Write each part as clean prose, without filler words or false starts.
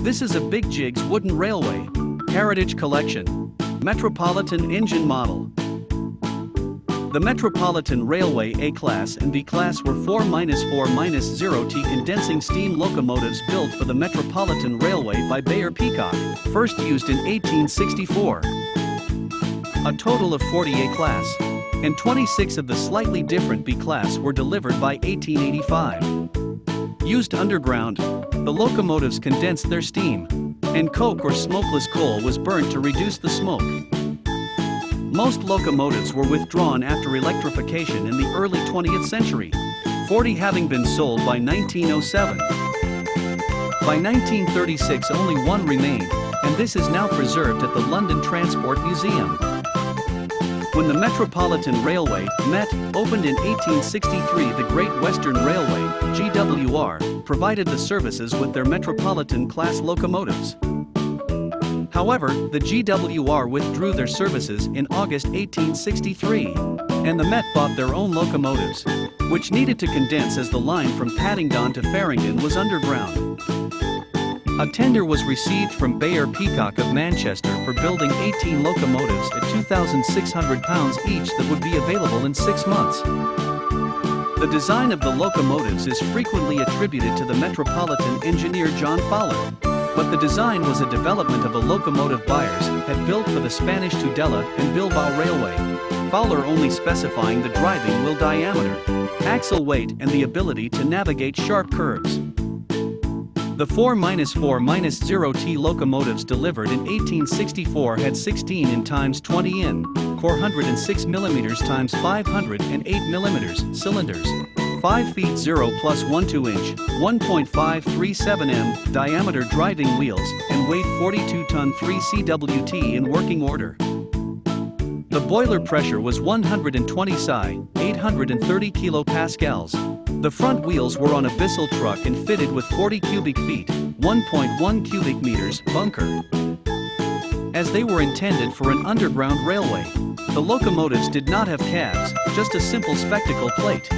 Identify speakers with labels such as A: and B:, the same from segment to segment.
A: This is a Bigjigs wooden railway, heritage collection, Metropolitan engine model. The Metropolitan Railway A-Class and B-Class were 4-4-0T condensing steam locomotives built for the Metropolitan Railway by Bayer Peacock, first used in 1864. A total of 40 A-Class and 26 of the slightly different B-Class were delivered by 1885. Used underground, the locomotives condensed their steam, and coke or smokeless coal was burnt to reduce the smoke. Most locomotives were withdrawn after electrification in the early 20th century, 40 having been sold by 1907. By 1936 only one remained, and this is now preserved at the London Transport Museum. When the Metropolitan Railway, MET, opened in 1863, the Great Western Railway, GWR, provided the services with their Metropolitan class locomotives. However, the GWR withdrew their services in August 1863, and the Met bought their own locomotives, which needed to condense as the line from Paddington to Farringdon was underground. A tender was received from Bayer Peacock of Manchester for building 18 locomotives at £2,600 each that would be available in 6 months. The design of the locomotives is frequently attributed to the Metropolitan engineer John Fowler, but the design was a development of a locomotive buyers had built for the Spanish Tudela and Bilbao Railway, Fowler only specifying the driving wheel diameter, axle weight and the ability to navigate sharp curves. The 4-4-0T locomotives delivered in 1864 had 16 in x 20 in, 406 mm x 508 mm cylinders, 5 feet 0 plus 1/2 inch, 1.537 m diameter driving wheels, and weighed 42-ton 3 CWT in working order. The boiler pressure was 120 psi, 830 kilopascals. The front wheels were on a Bissell truck and fitted with 40 cubic feet, 1.1 cubic meters, bunker. As they were intended for an underground railway, the locomotives did not have cabs, just a simple spectacle plate.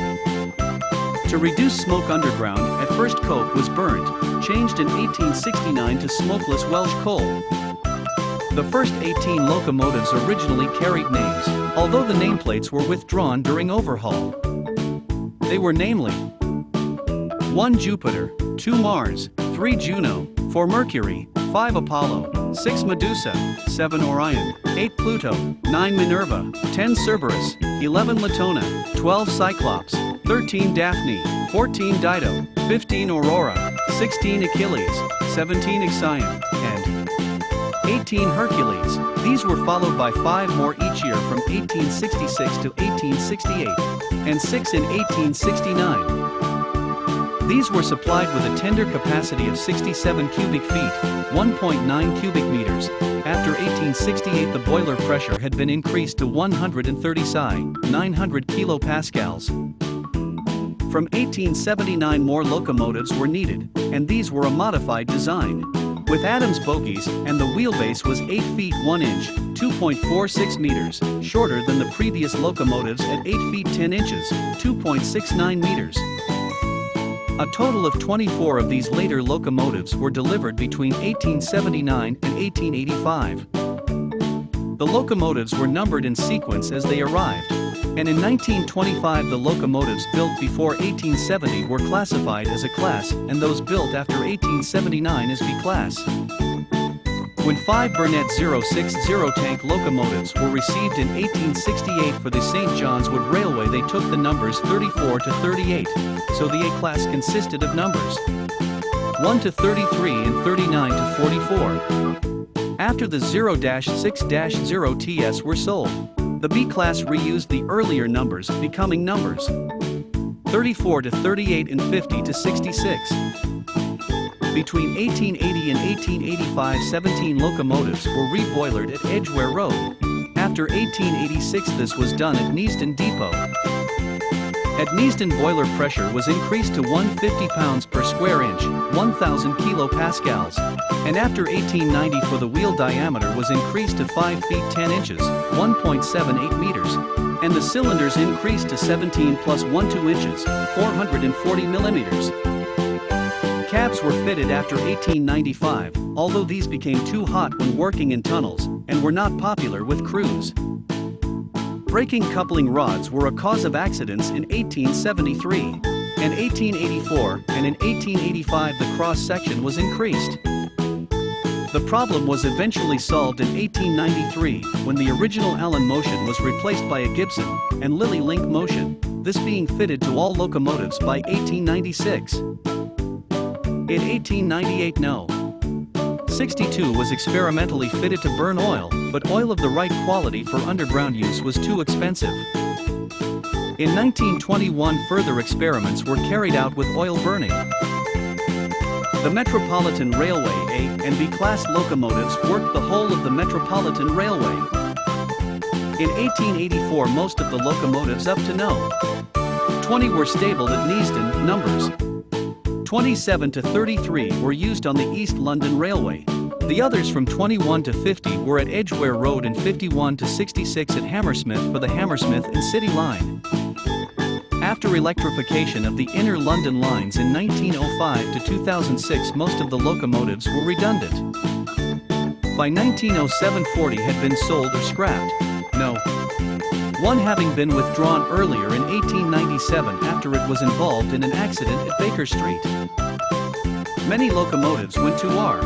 A: To reduce smoke underground, at first coke was burnt, changed in 1869 to smokeless Welsh coal. The first 18 locomotives originally carried names, although the nameplates were withdrawn during overhaul. They were namely 1 Jupiter, 2 Mars, 3 Juno, 4 Mercury, 5 Apollo, 6 Medusa, 7 Orion, 8 Pluto, 9 Minerva, 10 Cerberus, 11 Latona, 12 Cyclops, 13 Daphne, 14 Dido, 15 Aurora, 16 Achilles, 17 Ixion, and 18 Hercules. These were followed by 5 more each year from 1866 to 1868, and 6 in 1869. These were supplied with a tender capacity of 67 cubic feet, 1.9 cubic meters. After 1868 the boiler pressure had been increased to 130 psi, 900 kilopascals. From 1879 more locomotives were needed, and these were a modified design, with Adams bogies, and the wheelbase was 8 feet 1 inch, 2.46 meters, shorter than the previous locomotives at 8 feet 10 inches, 2.69 meters. A total of 24 of these later locomotives were delivered between 1879 and 1885. The locomotives were numbered in sequence as they arrived, and in 1925 the locomotives built before 1870 were classified as a class and those built after 1879 as B-class. When 5 Burnett 060 tank locomotives were received in 1868 for the St. John's Wood Railway, they took the numbers 34 to 38, so the A-class consisted of numbers 1 to 33 and 39 to 44. After the 0-6-0 TS were sold, the B-class reused the earlier numbers, becoming numbers 34 to 38 and 50 to 66. Between 1880 and 1885 17 locomotives were reboilered at Edgware Road. After 1886 this was done at Neasden Depot. At Neasden boiler pressure was increased to 150 pounds per square inch, 1,000 kilopascals, and after 1890 for the wheel diameter was increased to 5 feet 10 inches, 1.78 meters, and the cylinders increased to 17 plus 1/2 inches, 440 millimeters. cabs were fitted after 1895, although these became too hot when working in tunnels, and were not popular with crews. Braking coupling rods were a cause of accidents in 1873. In 1884 and in 1885 the cross-section was increased. The problem was eventually solved in 1893 when the original Allen motion was replaced by a Gibson and Lilly link motion, this being fitted to all locomotives by 1896. In 1898 No. 62 was experimentally fitted to burn oil, but oil of the right quality for underground use was too expensive. In 1921 further experiments were carried out with oil burning. The Metropolitan Railway A and B class locomotives worked the whole of the Metropolitan Railway. In 1884 most of the locomotives up to No. 20 were stabled at Neasden, numbers 27 to 33 were used on the East London Railway. The others from 21 to 50 were at Edgware Road and 51 to 66 at Hammersmith for the Hammersmith and City Line. After electrification of the inner London lines in 1905 to 2006 most of the locomotives were redundant. By 1907 40 had been sold or scrapped, No. 1 having been withdrawn earlier in 1897 after it was involved in an accident at Baker Street. Many locomotives went to R.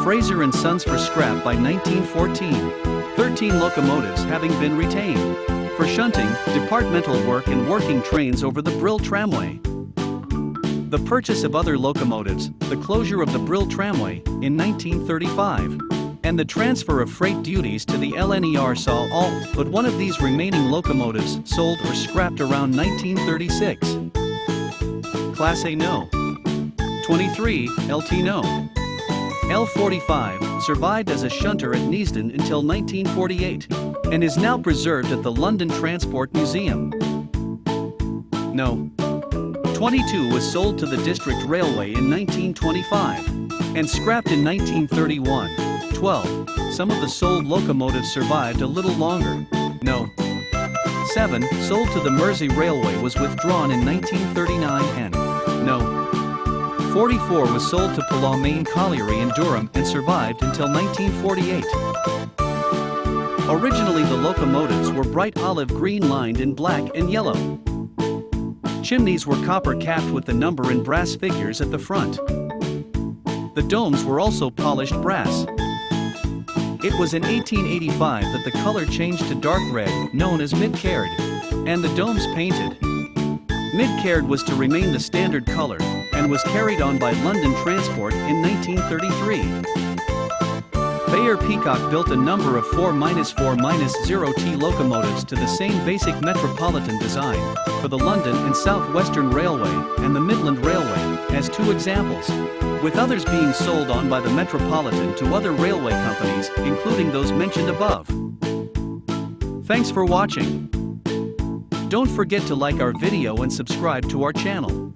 A: Fraser and Sons for scrap by 1914, 13 locomotives having been retained for shunting, departmental work and working trains over the Brill Tramway. The purchase of other locomotives, the closure of the Brill Tramway in 1935, and the transfer of freight duties to the LNER saw all but one of these remaining locomotives sold or scrapped around 1936. Class A No. 23, LT No. L45 survived as a shunter at Neasden until 1948 and is now preserved at the London Transport Museum. No. 22 was sold to the District Railway in 1925 and scrapped in 1931. 12. Some of the sold locomotives survived a little longer. No. 7. Sold to the Mersey Railway was withdrawn in 1939 and No. 44 was sold to Plough Colliery in Durham and survived until 1948. Originally the locomotives were bright olive green lined in black and yellow. Chimneys were copper capped with the number and brass figures at the front. The domes were also polished brass. It was in 1885 that the color changed to dark red, known as mid-caird, and the domes painted. Mid-caird was to remain the standard color, and was carried on by London Transport in 1933. Bayer Peacock built a number of 4-4-0T locomotives to the same basic Metropolitan design, for the London and South Western Railway and the Midland Railway, as two examples, with others being sold on by the Metropolitan to other railway companies, including those mentioned above. Thanks for watching. Don't forget to like our video and subscribe to our channel.